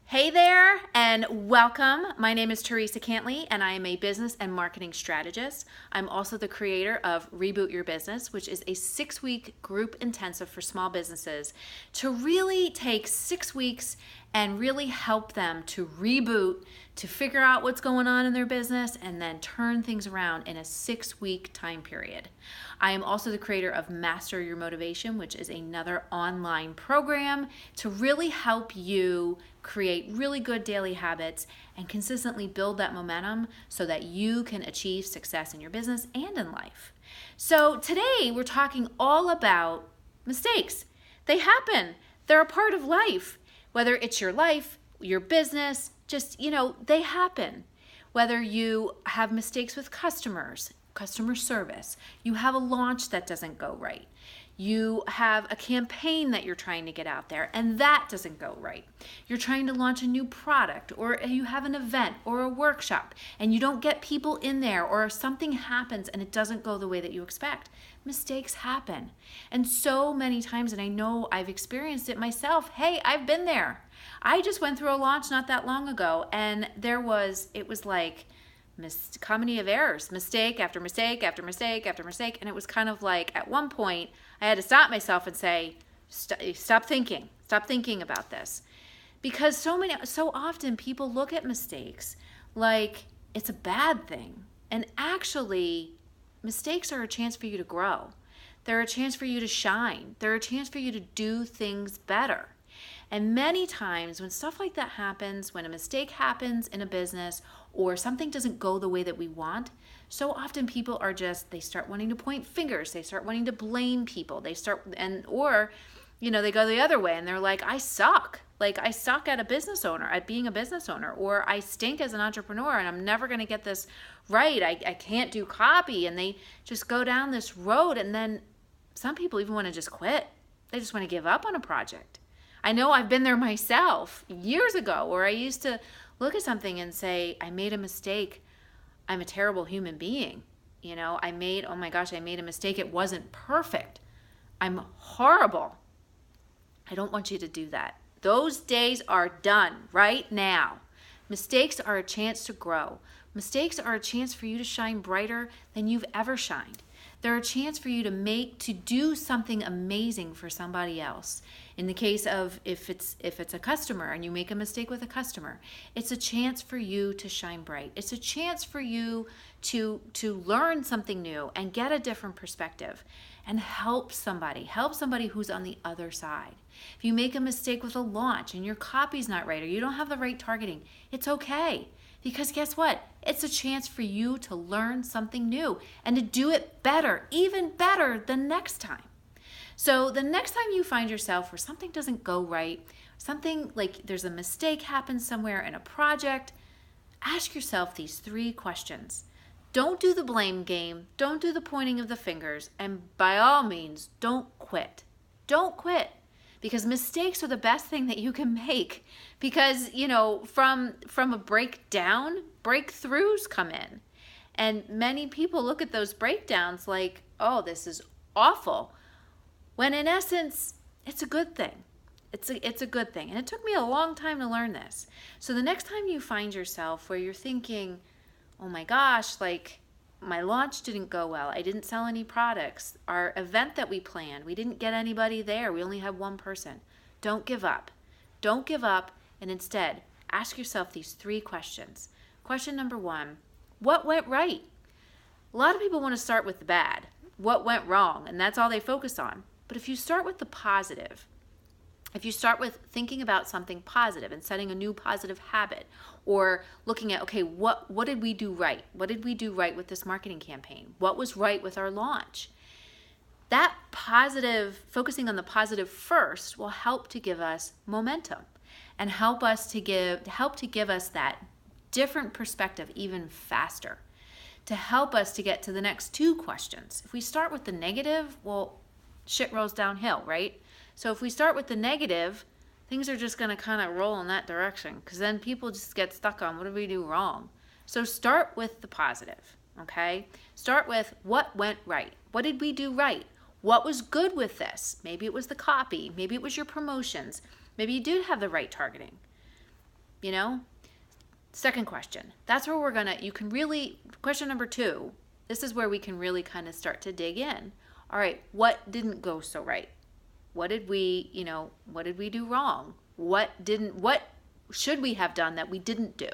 Hey there and welcome. My name is Teresa Cantley and I am a business and marketing strategist. I'm also the creator of Reboot Your Business, which is a 6-week group intensive for small businesses to really take 6 weeks and really help them to reboot, to figure out what's going on in their business and then turn things around in a 6-week time period. I am also the creator of Master Your Motivation, which is another online program to really help you create really good daily habits and consistently build that momentum so that you can achieve success in your business and in life. So today we're talking all about mistakes. They happen. They're a part of life. Whether it's your life, your business, they happen. Whether you have mistakes with customers, customer service, you have a launch that doesn't go right. You have a campaign that you're trying to get out there and that doesn't go right. You're trying to launch a new product, or you have an event or a workshop and you don't get people in there, or something happens and it doesn't go the way that you expect. Mistakes happen. And so many times, and I know I've experienced it myself. Hey, I've been there. I just went through a launch not that long ago and it was like comedy of errors, mistake after mistake after mistake after mistake. And it was kind of like at one point I had to stop myself and say, stop thinking about this. Because so often people look at mistakes like it's a bad thing. And actually, mistakes are a chance for you to grow. They're a chance for you to shine. They're a chance for you to do things better. And many times when stuff like that happens, when a mistake happens in a business or something doesn't go the way that we want, so often people they start wanting to point fingers. They start wanting to blame people. They go the other way and they're like, I suck. Like I suck at being a business owner, or I stink as an entrepreneur and I'm never going to get this right. I can't do copy. And they just go down this road. And then some people even want to just quit. They just want to give up on a project. I know I've been there myself years ago, where I used to look at something and say, I made a mistake. I'm a terrible human being. I made a mistake. It wasn't perfect. I'm horrible. I don't want you to do that. Those days are done right now. Mistakes are a chance to grow. Mistakes are a chance for you to shine brighter than you've ever shined. They're a chance for you to do something amazing for somebody else. In the case of if it's a customer and you make a mistake with a customer, it's a chance for you to shine bright. It's a chance for you to learn something new and get a different perspective and help somebody who's on the other side. If you make a mistake with a launch and your copy's not right or you don't have the right targeting, it's okay. Because guess what? It's a chance for you to learn something new and to do it better, even better the next time. So the next time you find yourself where something doesn't go right, something like there's a mistake happens somewhere in a project, ask yourself these 3 questions. Don't do the blame game. Don't do the pointing of the fingers. And by all means, don't quit. Don't quit. Because mistakes are the best thing that you can make. Because, from a breakdown, breakthroughs come in. And many people look at those breakdowns like, oh, this is awful. When in essence, it's a good thing. It's a good thing. And it took me a long time to learn this. So the next time you find yourself where you're thinking, oh my gosh, my launch didn't go well. I didn't sell any products. Our event that we planned, we didn't get anybody there. We only had one person. Don't give up. Don't give up, and instead, ask yourself these 3 questions. Question number 1, what went right? A lot of people want to start with the bad. What went wrong? And that's all they focus on. But if you start with the positive, if you start with thinking about something positive and setting a new positive habit, or looking at, okay, what did we do right? What did we do right with this marketing campaign? What was right with our launch? That positive, focusing on the positive first, will help to give us momentum and help to give us that different perspective even faster, to help us to get to the next 2 questions. If we start with the negative, well, shit rolls downhill, right? So if we start with the negative, things are just going to kind of roll in that direction, because then people just get stuck on what did we do wrong. So start with the positive, okay? Start with what went right. What did we do right? What was good with this? Maybe it was the copy. Maybe it was your promotions. Maybe you did have the right targeting. you know? Second question. That's where question number 2, this is where we can really kind of start to dig in. All right, what didn't go so right? What did we do wrong? What should we have done that we didn't do?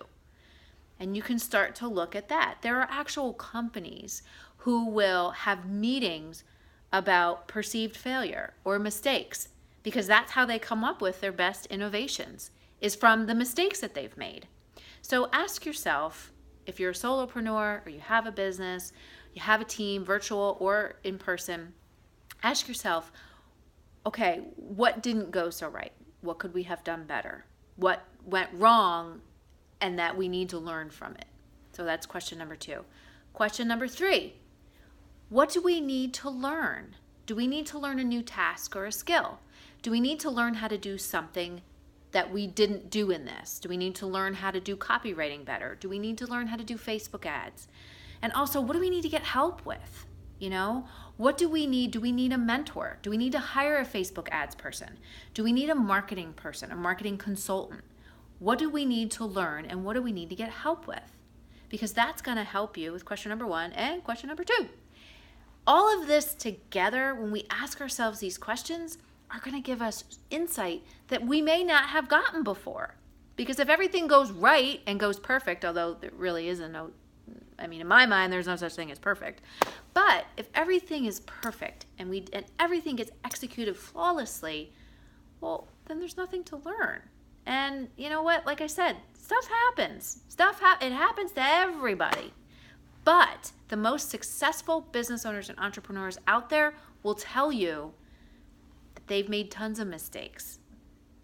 And you can start to look at that. There are actual companies who will have meetings about perceived failure or mistakes, because that's how they come up with their best innovations, is from the mistakes that they've made. So ask yourself, if you're a solopreneur or you have a business, you have a team, virtual or in person, ask yourself, okay, what didn't go so right? What could we have done better? What went wrong and that we need to learn from it? So that's question number 2. Question number 3, what do we need to learn? Do we need to learn a new task or a skill? Do we need to learn how to do something that we didn't do in this? Do we need to learn how to do copywriting better? Do we need to learn how to do Facebook ads? And also, what do we need to get help with? What do we need? Do we need a mentor? Do we need to hire a Facebook ads person? Do we need a marketing person, a marketing consultant? What do we need to learn and what do we need to get help with? Because that's going to help you with question number 1 and question number 2. All of this together, when we ask ourselves these questions, are going to give us insight that we may not have gotten before. Because if everything goes right and goes perfect, although there really isn't in my mind, there's no such thing as perfect. But if everything is perfect and everything gets executed flawlessly, well, then there's nothing to learn. And you know what? Like I said, stuff happens. It happens to everybody. But the most successful business owners and entrepreneurs out there will tell you that they've made tons of mistakes,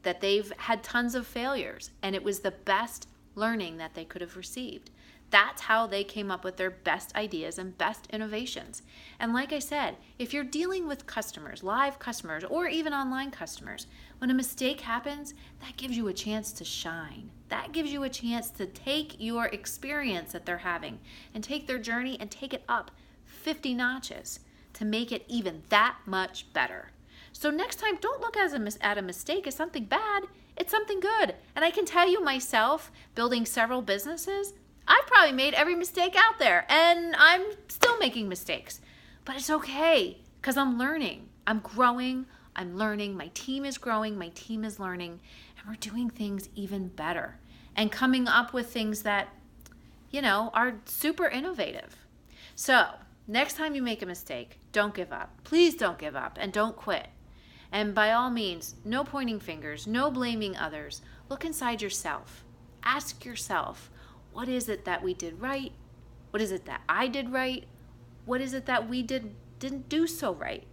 that they've had tons of failures, and it was the best learning that they could have received. That's how they came up with their best ideas and best innovations. And like I said, if you're dealing with customers, live customers, or even online customers, when a mistake happens, that gives you a chance to shine. That gives you a chance to take your experience that they're having and take their journey and take it up 50 notches to make it even that much better. So next time, don't look at a mistake as something bad. It's something good. And I can tell you myself, building several businesses, I've probably made every mistake out there, and I'm still making mistakes. But it's okay, because I'm learning. I'm growing. I'm learning. My team is growing. My team is learning. And we're doing things even better and coming up with things that, are super innovative. So next time you make a mistake, don't give up. Please don't give up and don't quit. And by all means, no pointing fingers, no blaming others. Look inside yourself. Ask yourself, what is it that we did right? What is it that I did right? What is it that we didn't do so right?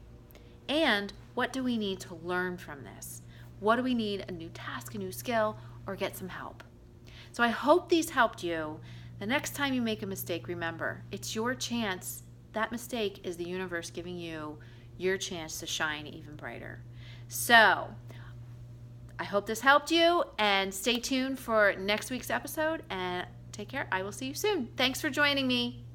And what do we need to learn from this? What do we need? A new task, a new skill, or get some help? So I hope these helped you. The next time you make a mistake, remember, it's your chance. That mistake is the universe giving you your chance to shine even brighter. So I hope this helped you, and stay tuned for next week's episode, and take care. I will see you soon. Thanks for joining me.